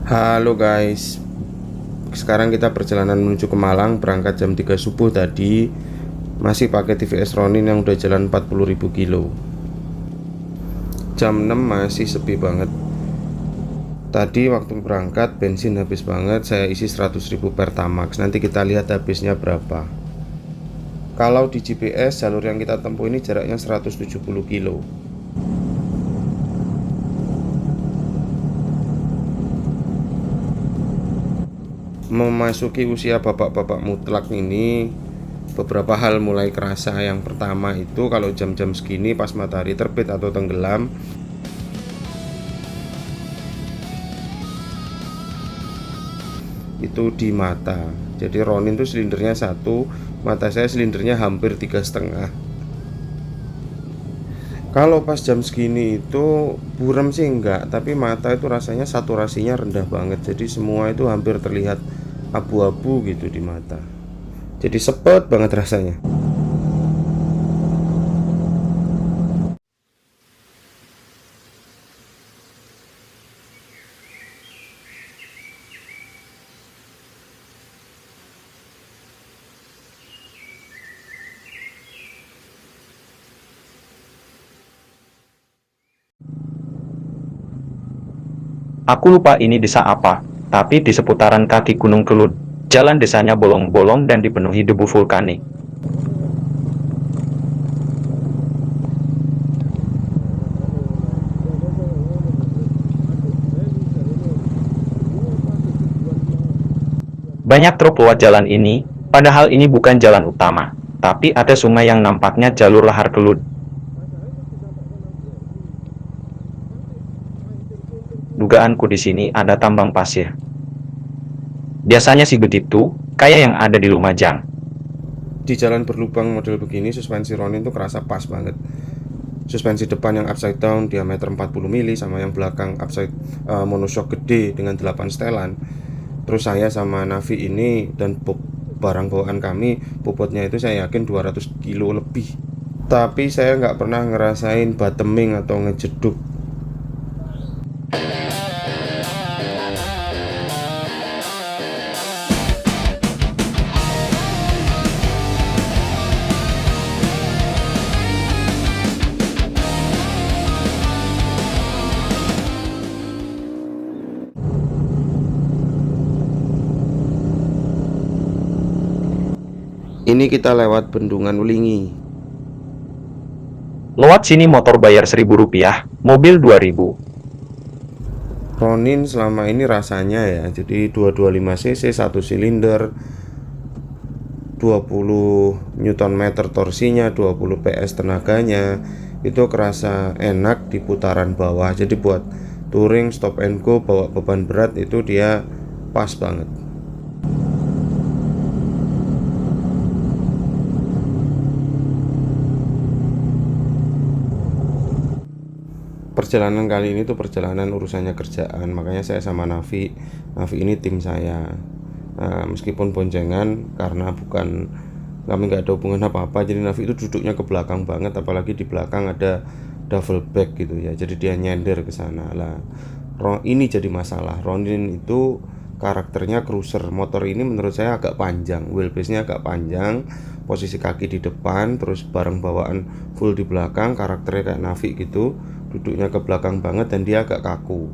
Halo guys, sekarang kita perjalanan menuju ke Malang, berangkat jam 3 subuh tadi. Masih pakai TVS Ronin yang udah jalan 40.000 kilo. Jam 6 masih sepi banget. Tadi waktu berangkat bensin habis banget, saya isi 100.000 Pertamax. Nanti kita lihat habisnya berapa. Kalau di GPS jalur yang kita tempuh ini jaraknya 170 kilo. Memasuki usia bapak-bapak mutlak ini, beberapa hal mulai kerasa. Yang pertama itu kalau jam-jam segini pas matahari terbit atau tenggelam, itu di mata. Jadi Ronin itu silindernya satu, mata saya silindernya hampir 3,5. Kalau pas jam segini itu buram sih enggak, tapi mata itu rasanya saturasinya rendah banget. Jadi semua itu hampir terlihat abu-abu gitu di mata. Jadi sepet banget rasanya. Aku lupa ini desa apa, tapi di seputaran kaki Gunung Kelut. Jalan desanya bolong-bolong dan dipenuhi debu vulkanik. Banyak truk lewat jalan ini, padahal ini bukan jalan utama. Tapi ada sungai yang nampaknya jalur lahar Kelut. Dugaanku di sini ada tambang pasir. Biasanya sih begitu, kayak yang ada di Lumajang. Di jalan berlubang model begini suspensi Ronin tuh kerasa pas banget. Suspensi depan yang upside down diameter 40 mili sama yang belakang upside monoshock gede dengan 8 setelan. Terus saya sama Navi ini dan barang bawaan kami bobotnya itu saya yakin 200 kilo lebih. Tapi saya nggak pernah ngerasain bottoming atau ngejeduk. Ini kita lewat Bendungan Ulingi. Lewat sini motor bayar Rp1.000, mobil Rp2.000. Ronin selama ini rasanya ya, jadi 225 cc, 1 silinder, 20 Nm torsinya, 20 PS tenaganya. Itu kerasa enak di putaran bawah. Jadi buat touring, stop and go, bawa beban berat itu dia pas banget. Perjalanan kali ini tuh perjalanan urusannya kerjaan, makanya saya sama Navi ini tim saya. Nah, meskipun boncengan karena kami nggak ada hubungan apa-apa, jadi Navi itu duduknya ke belakang banget, apalagi di belakang ada double back gitu ya, jadi dia nyender ke sana lah. Ini jadi masalah. Ronin itu karakternya cruiser. Motor ini menurut saya agak panjang, wheelbase-nya agak panjang, posisi kaki di depan, terus barang bawaan full di belakang, karakternya kayak Navi gitu, duduknya ke belakang banget dan dia agak kaku.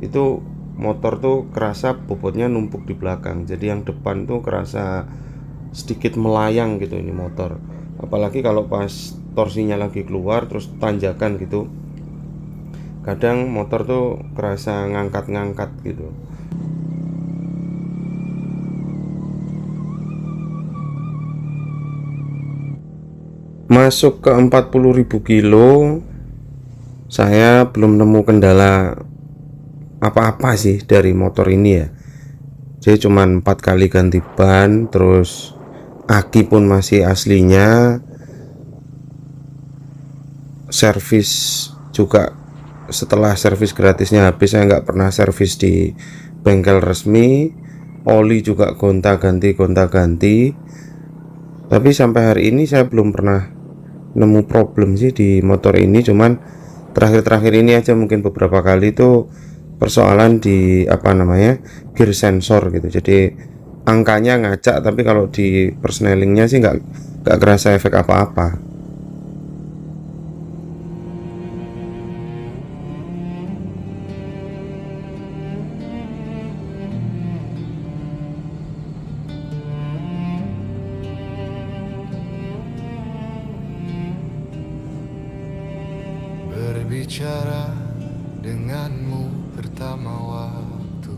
Itu motor tuh kerasa bobotnya numpuk di belakang, jadi yang depan tuh kerasa sedikit melayang gitu ini motor. Apalagi kalau pas torsinya lagi keluar terus tanjakan gitu, kadang motor tuh kerasa ngangkat-ngangkat gitu. Masuk ke 40.000 kilo, saya belum nemu kendala apa-apa sih dari motor ini ya. Jadi cuman 4 kali ganti ban, terus aki pun masih aslinya. Servis juga setelah servis gratisnya habis, saya nggak pernah servis di bengkel resmi. Oli juga gonta-ganti. Tapi sampai hari ini saya belum pernah nemu problem sih di motor ini. Cuman terakhir-terakhir ini aja mungkin beberapa kali tuh persoalan di gear sensor gitu. Jadi angkanya ngacak, tapi kalau di persnelingnya sih nggak kerasa efek apa-apa. Berbicara denganmu pertama waktu,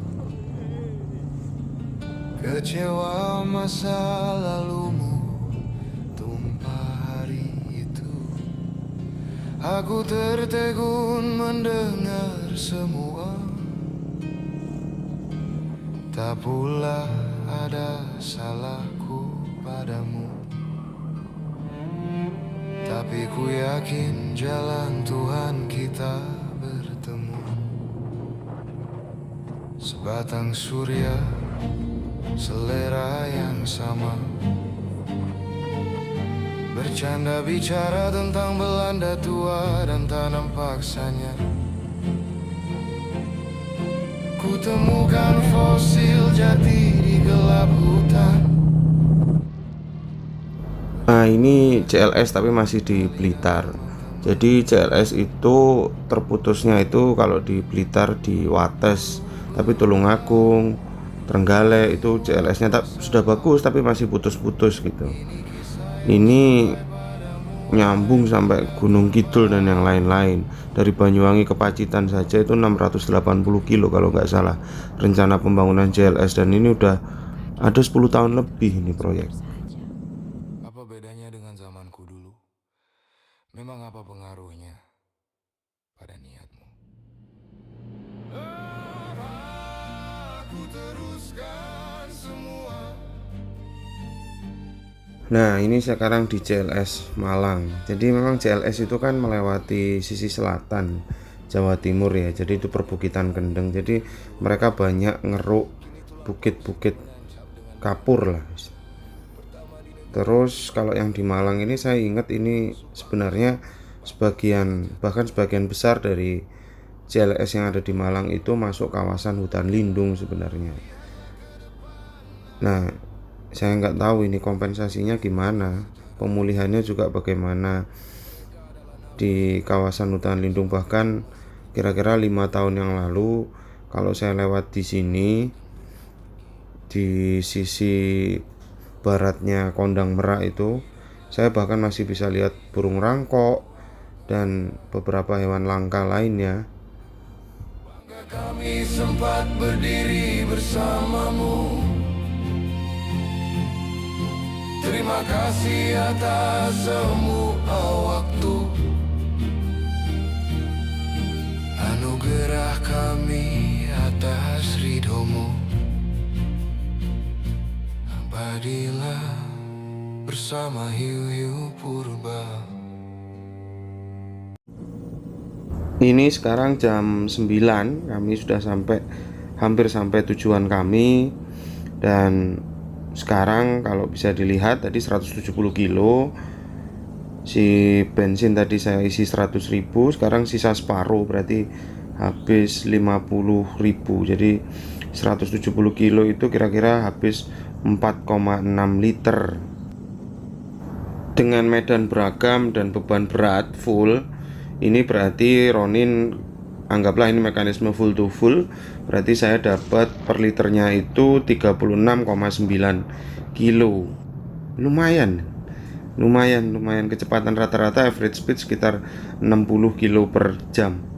kecewa masa lalumu tumpah hari itu. Aku tertegun mendengar semua, tak pula ada salahku padamu. Tapi ku yakin jalan Tuhan kita bertemu. Sebatang surya, selera yang sama, bercanda bicara tentang Belanda tua dan tanam paksanya. Ku temukan fosil jati di gelap hutan. Nah, ini CLS tapi masih di Blitar. Jadi CLS itu terputusnya itu kalau di Blitar di Wates, tapi Tulungagung, Trenggalek itu CLS-nya sudah bagus tapi masih putus-putus gitu. Ini nyambung sampai Gunung Kidul dan yang lain-lain. Dari Banyuwangi ke Pacitan saja itu 680 kilo kalau nggak salah rencana pembangunan CLS, dan ini udah ada 10 tahun lebih ini proyek. Apa bedanya dengan zamanku dulu? Memang apa pengaruhnya pada niatmu? Aku teruskan semua. Nah, ini sekarang di CLS Malang. Jadi memang CLS itu kan melewati sisi selatan Jawa Timur ya. Jadi itu perbukitan kendeng. Jadi mereka banyak ngeruk bukit-bukit kapur lah. Terus kalau yang di Malang ini saya ingat ini sebenarnya bahkan sebagian besar dari CLS yang ada di Malang itu masuk kawasan hutan lindung sebenarnya. Nah, saya nggak tahu ini kompensasinya gimana, pemulihannya juga bagaimana di kawasan hutan lindung. Bahkan kira-kira 5 tahun yang lalu kalau saya lewat di sini di sisi baratnya Kondang Merak itu, saya bahkan masih bisa lihat burung rangkok dan beberapa hewan langka lainnya. Kami sempat berdiri bersamamu. Terima kasih atas semua waktu, anugerah kami atas ridhomu. Abadilah bersama hiu-hiu purba. Ini sekarang jam 9, kami sudah hampir sampai tujuan kami. Dan sekarang kalau bisa dilihat tadi 170 kilo, si bensin tadi saya isi 100.000, sekarang sisa separuh, berarti habis 50.000. Jadi 170 kilo itu kira-kira habis 4,6 liter. Dengan medan beragam dan beban berat full, ini berarti Ronin, anggaplah ini mekanisme full to full, berarti saya dapat per liternya itu 36,9 kilo. Lumayan kecepatan rata-rata average speed sekitar 60 kilo per jam.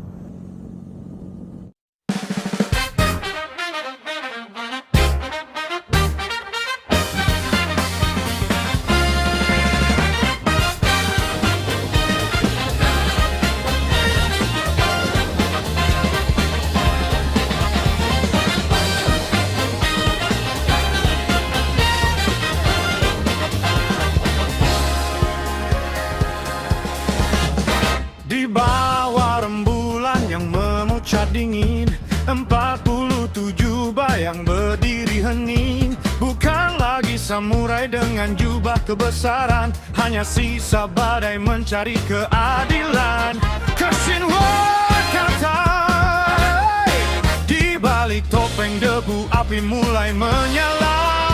Di bawah rembulan yang memucat dingin, 47 bayang berdiri hening. Bukan lagi samurai dengan jubah kebesaran, hanya sisa badai mencari keadilan. Kashin wa kata, topeng debu api mulai menyala.